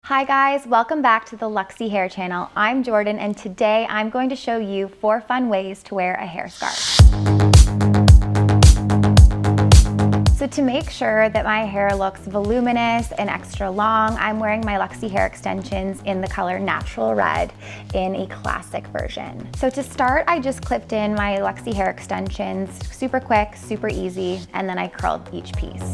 Hi guys, welcome back to the Luxy Hair channel. I'm Jordan and today I'm going to show you 4 fun ways to wear a hair scarf. So to make sure that my hair looks voluminous and extra long, I'm wearing my Luxy Hair Extensions in the color Natural Red in a classic version. So to start, I just clipped in my Luxy Hair Extensions, super quick, super easy, and then I curled each piece.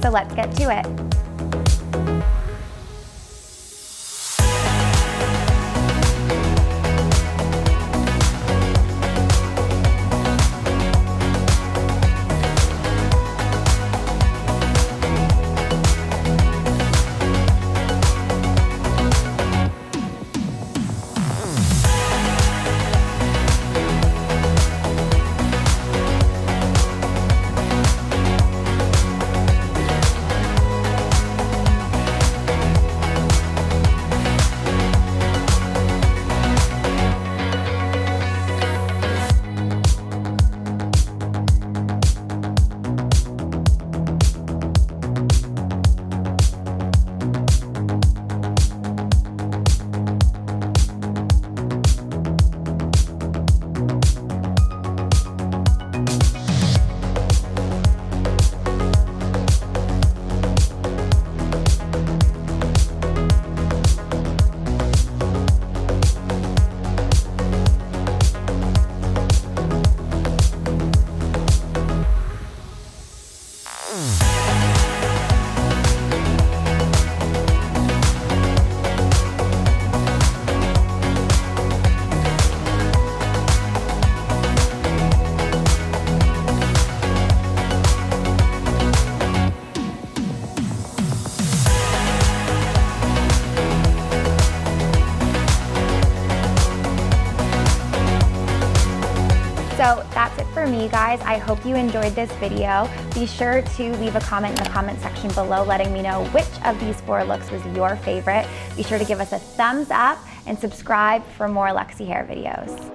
So let's get to it. So that's it for me, guys. I hope you enjoyed this video. Be sure to leave a comment in the comment section below letting me know which of these 4 looks was your favorite. Be sure to give us a thumbs up and subscribe for more Luxy Hair videos.